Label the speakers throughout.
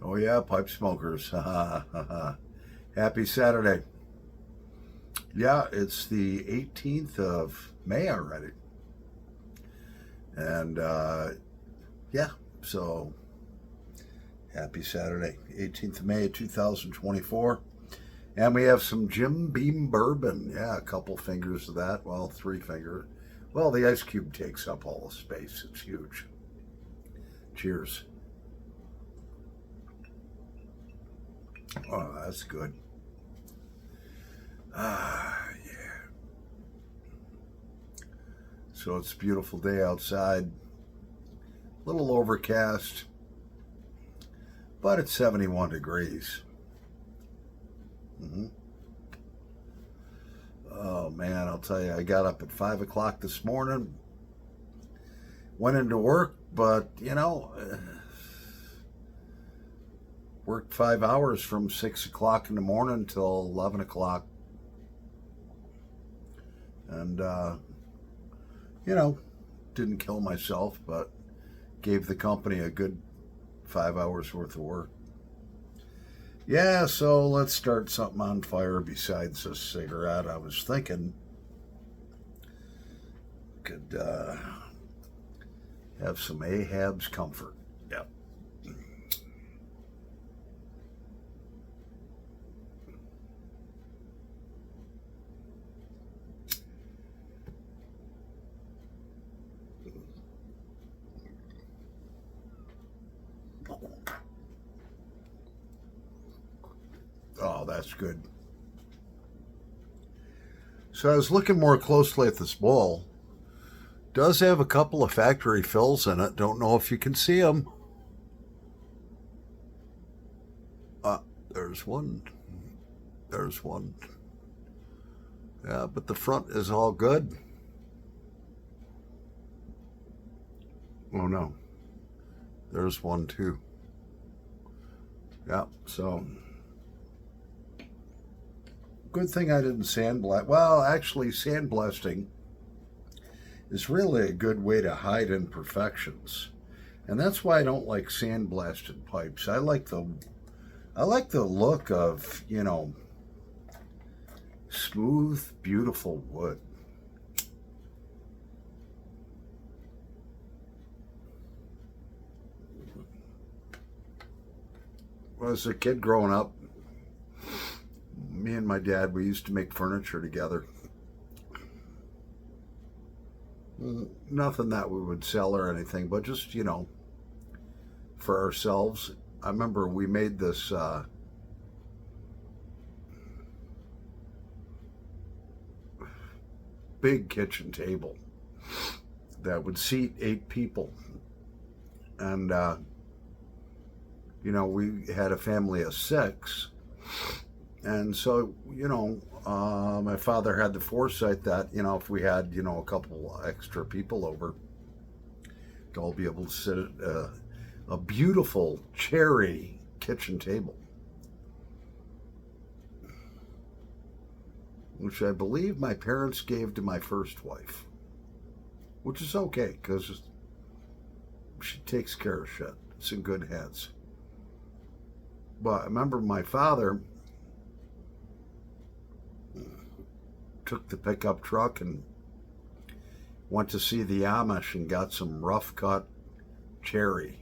Speaker 1: Oh yeah, pipe smokers. Happy Saturday. Yeah, it's the 18th of May already. And yeah, so happy Saturday, 18th of May 2024. And we have some Jim Beam bourbon. Yeah, a couple fingers of that. Well, three fingers. Well, the ice cube takes up all the space. It's huge. Cheers. Oh, that's good. Yeah. So it's a beautiful day outside. A little overcast, but it's 71 degrees. hmm Oh man, I'll tell you, I got up at 5 o'clock this morning, went into work, but worked 5 hours from 6 o'clock in the morning till 11 o'clock. And, you know, didn't kill myself, but gave the company a good 5 hours worth of work. Yeah, so let's start something on fire besides a cigarette. I was thinking could have some Ahab's Comfort. Yep. Oh, that's good. So I was looking more closely at this bowl. Does have a couple of factory fills in it. Don't know if you can see them. There's one. There's one. Yeah, but the front is all good. Oh no, there's one too. Yeah, so good thing I didn't sandblast. Well, actually, sandblasting is really a good way to hide imperfections, and that's why I don't like sandblasted pipes. I like the look of smooth, beautiful wood. When I was a kid growing up, me and my dad, we used to make furniture together. Nothing that we would sell or anything, but just, for ourselves. I remember we made this big kitchen table that would seat 8 people. And, we had a family of 6. And so, my father had the foresight that, if we had, a couple extra people over, to all be able to sit at a beautiful cherry kitchen table, which I believe my parents gave to my first wife, which is okay because she takes care of shit. It's in good hands. But I remember my father took the pickup truck and went to see the Amish and got some rough cut cherry.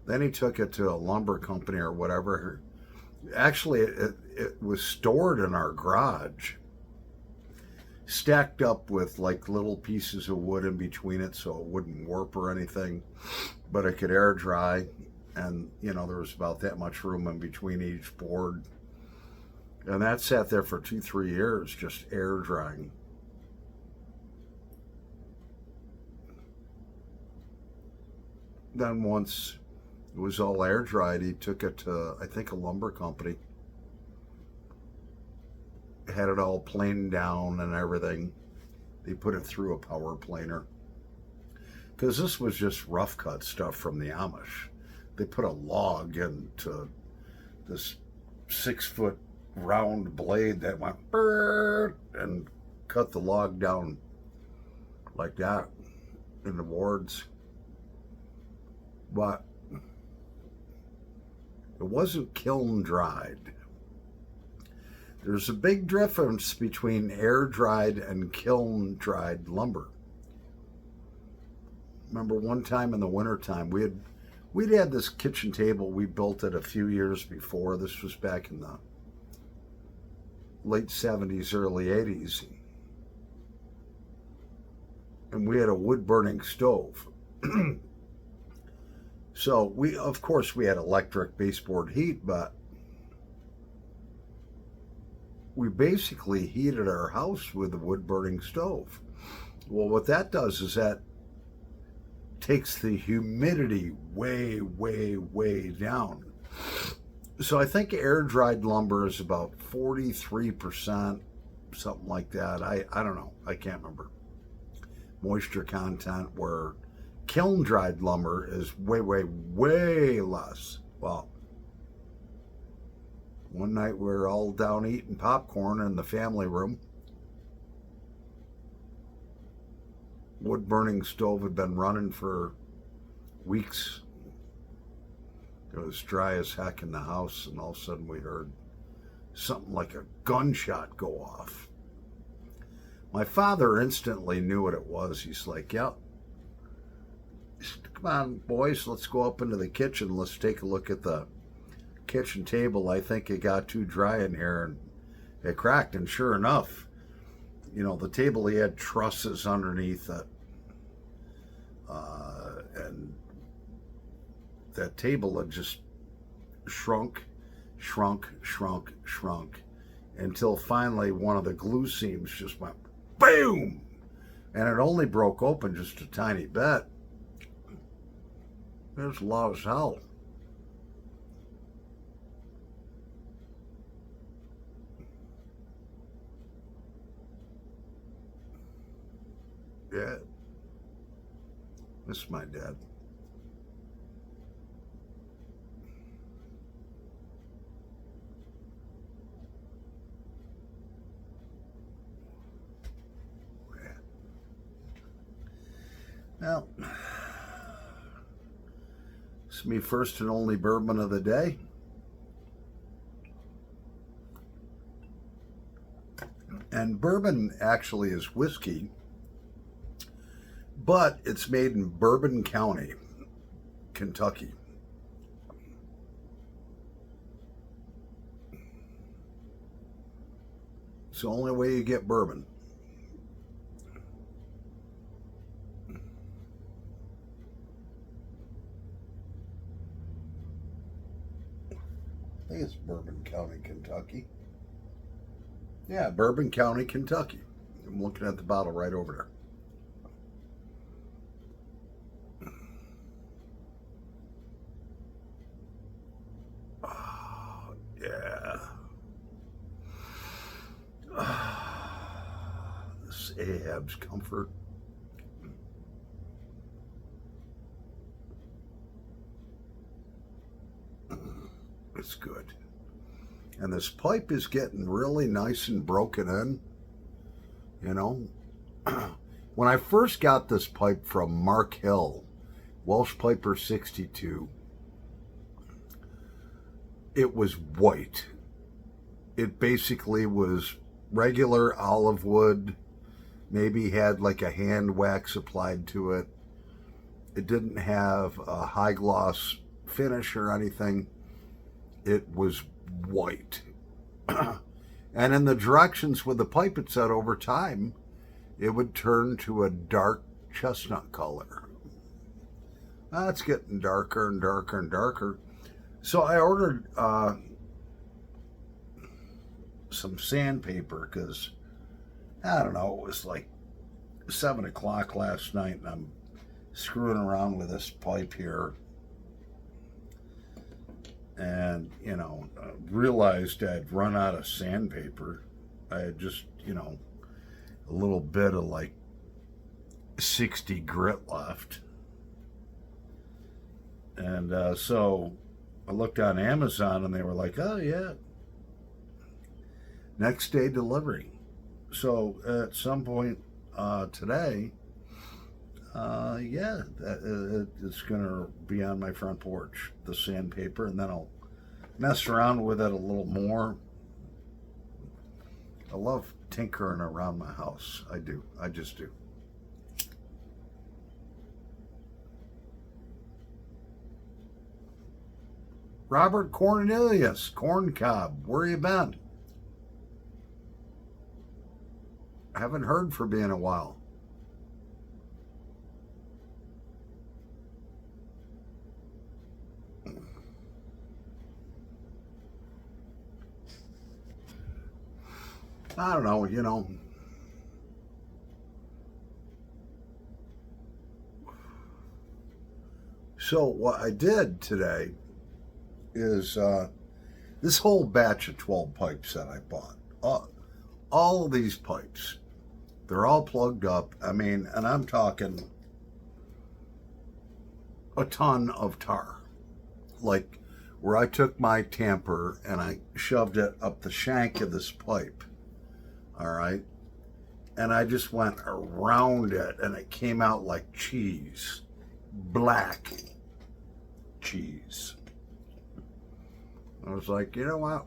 Speaker 1: Then he took it to a lumber company or whatever. Actually, it was stored in our garage, stacked up with like little pieces of wood in between it so it wouldn't warp or anything, but it could air dry. And, there was about that much room in between each board. And that sat there for 2, 3 years, just air drying. Then once it was all air dried, he took it to, I think, a lumber company. Had it all planed down and everything. They put it through a power planer. Because this was just rough cut stuff from the Amish. They put a log into this 6-foot round blade that went and cut the log down like that in the wards. But it wasn't kiln dried. There's a big difference between air dried and kiln dried lumber. Remember one time in the wintertime, we'd had this kitchen table. We built it a few years before. This was back in the late 70s, early 80s. And we had a wood burning stove. So of course we had electric baseboard heat, but we basically heated our house with a wood burning stove. Well, what that does is that takes the humidity way, way, way down. So I think air dried lumber is about 43%, something like that. I don't know. I can't remember. Moisture content, where kiln dried lumber is way, way, way less. Well, one night we were all down eating popcorn in the family room. Wood burning stove had been running for weeks. It was dry as heck in the house, and all of a sudden we heard something like a gunshot go off. My father instantly knew what it was. He's like, "Yep. Come on, boys, let's go up into the kitchen. Let's take a look at the kitchen table. I think it got too dry in here," and it cracked. And sure enough, the table, he had trusses underneath it. And that table had just shrunk, until finally one of the glue seams just went boom, and it only broke open just a tiny bit. It was loud as hell. Yeah. Miss my dad. Well, it's me first and only bourbon of the day. And bourbon actually is whiskey, but it's made in Bourbon County, Kentucky. It's the only way you get bourbon. I think it's Bourbon County, Kentucky. Yeah, Bourbon County, Kentucky. I'm looking at the bottle right over there. Yeah. This Ahab's Comfort. It's good. And this pipe is getting really nice and broken in. When I first got this pipe from Mark Hill, Welsh Piper 62, it was white. It basically was regular olive wood, maybe had like a hand wax applied to it. It didn't have a high gloss finish or anything. It was white. And in the directions with the pipe, it said over time it would turn to a dark chestnut color. It's getting darker and darker and darker. So I ordered some sandpaper because, I don't know, it was like 7 o'clock last night and I'm screwing around with this pipe here. And, realized I'd run out of sandpaper. I had just, a little bit of like 60 grit left. And so I looked on Amazon and they were like, "Oh, yeah, next day delivery." So at some point today, Yeah, it's gonna be on my front porch, the sandpaper, and then I'll mess around with it a little more. I love tinkering around my house. I do. I just do. Robert Cornelius, Corn Cob, where you been? I haven't heard from you in a while. I don't know, you know. So what I did today is this whole batch of 12 pipes that I bought. All of these pipes, they're all plugged up. I mean, and I'm talking a ton of tar. Like where I took my tamper and I shoved it up the shank of this pipe. All right. And I just went around it and it came out like cheese. Black cheese. I was like, you know what?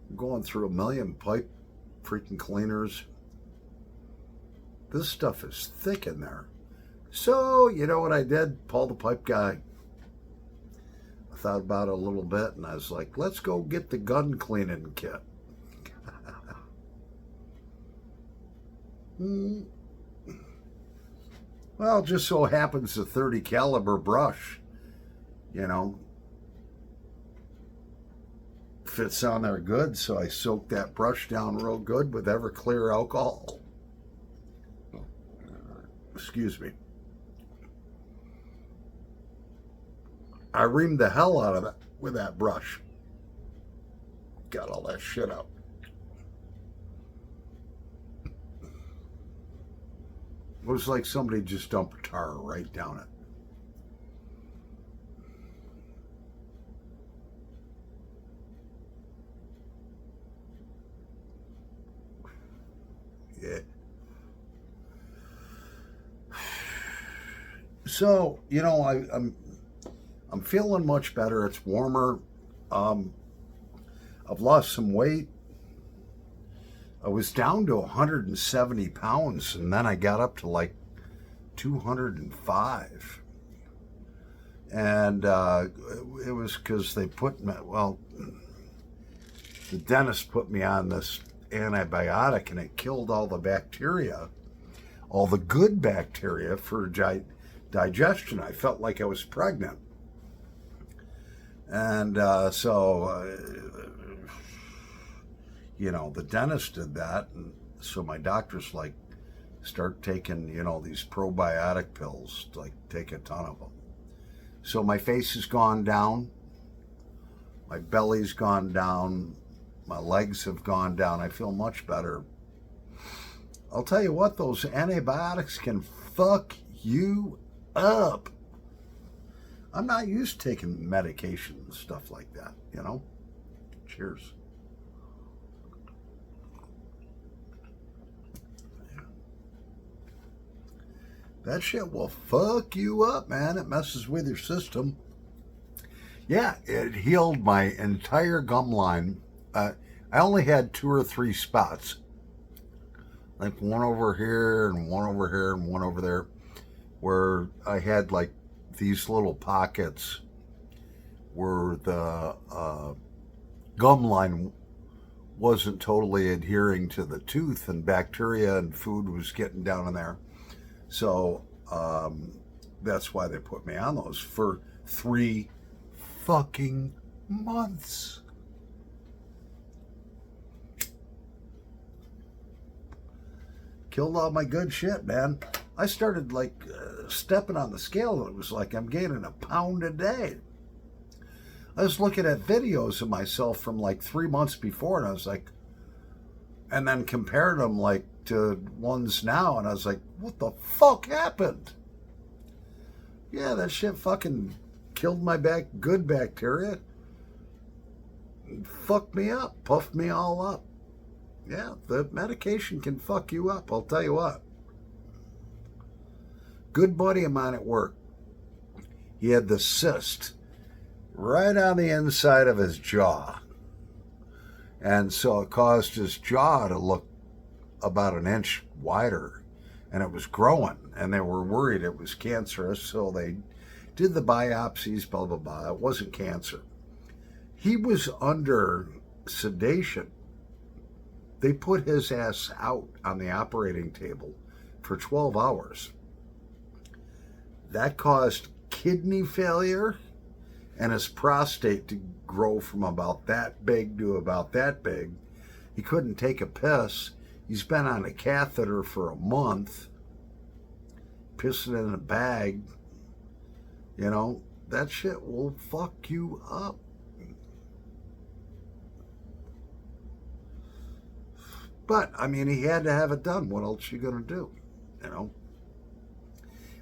Speaker 1: I'm going through a million pipe freaking cleaners. This stuff is thick in there. So, you know what I did? Paul the pipe guy. I thought about it a little bit and I was like, let's go get the gun cleaning kit. Well, just so happens the 30 caliber brush, you know, fits on there good, so I soaked that brush down real good with Everclear alcohol. Excuse me. I reamed the hell out of it with that brush. Got all that shit out. It was like somebody just dumped tar right down it. Yeah. So, you know, I'm feeling much better. It's warmer. I've lost some weight. I was down to 170 pounds, and then I got up to like 205. And it was because they put me, well, the dentist put me on this antibiotic, and it killed all the bacteria, all the good bacteria for digestion. I felt like I was pregnant. And you know, the dentist did that. And so my doctor's like, start taking, you know, these probiotic pills, like take a ton of them. So my face has gone down. My belly's gone down. My legs have gone down. I feel much better. I'll tell you what, those antibiotics can fuck you up. I'm not used to taking medication and stuff like that, you know? Cheers. That shit will fuck you up, man. It messes with your system. Yeah, it healed my entire gum line. I only had 2 or 3 spots. Like one over here and one over here and one over there, where I had like these little pockets where the gum line wasn't totally adhering to the tooth, and bacteria and food was getting down in there. So that's why they put me on those for 3 fucking months. Killed all my good shit, man. I started like stepping on the scale, and it was like I'm gaining a pound a day. I was looking at videos of myself from like 3 months before, and I was like, and then compared them like to ones now, and I was like, what the fuck happened? Yeah, that shit fucking killed my good bacteria. Fucked me up, puffed me all up. Yeah, the medication can fuck you up, I'll tell you what. good buddy of mine at work, he had the cyst right on the inside of his jaw. And so it caused his jaw to look about an inch wider, and it was growing, and they were worried it was cancerous, so they did the biopsies, blah, blah, blah. It wasn't cancer. He was under sedation. They put his ass out on the operating table for 12 hours. That caused kidney failure and his prostate to grow from about that big to about that big. He couldn't take a piss. He's been on a catheter for a month, pissing in a bag. You know, that shit will fuck you up. But, I mean, he had to have it done. What else you going to do? You know?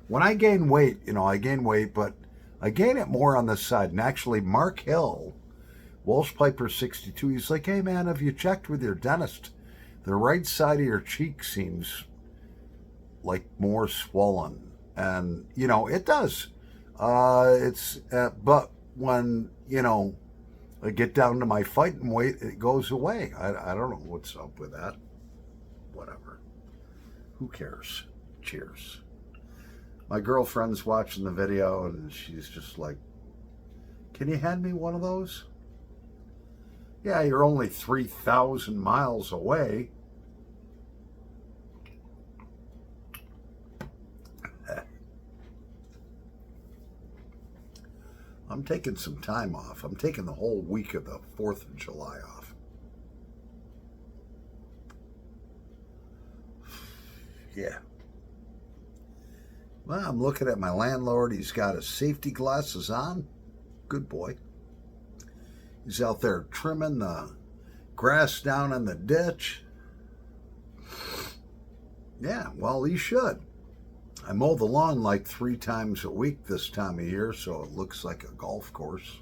Speaker 1: When I gain weight, I gain weight, but I gain it more on this side. And actually, Mark Hill, Walsh Piper 62, he's like, hey, man, have you checked with your dentist? The right side of your cheek seems like more swollen. And, it does. But when, I get down to my fighting weight, it goes away. I don't know what's up with that. Whatever. Who cares? Cheers. My girlfriend's watching the video and she's just like, can you hand me one of those? Yeah, you're only 3,000 miles away. I'm taking some time off. I'm taking the whole week of the 4th of July off. Yeah. Well, I'm looking at my landlord. He's got his safety glasses on. Good boy. He's out there trimming the grass down in the ditch. Yeah, well, he should. I mow the lawn like 3 times a week this time of year, so it looks like a golf course.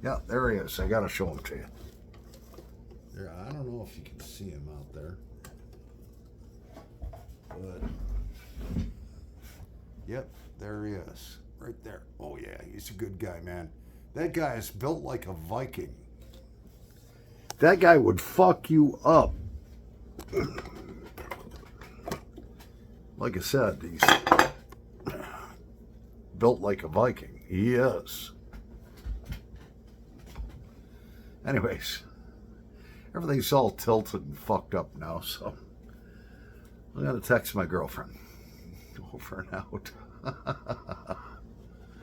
Speaker 1: Yeah, there he is. I got to show him to you. There, I don't know if you can see him out there. But, yep, there he is. Right there. Oh, yeah, he's a good guy, man. That guy is built like a Viking. That guy would fuck you up. Like I said, he's built like a Viking. He is. Anyways, everything's all tilted and fucked up now, so I'm going to text my girlfriend. Over and out.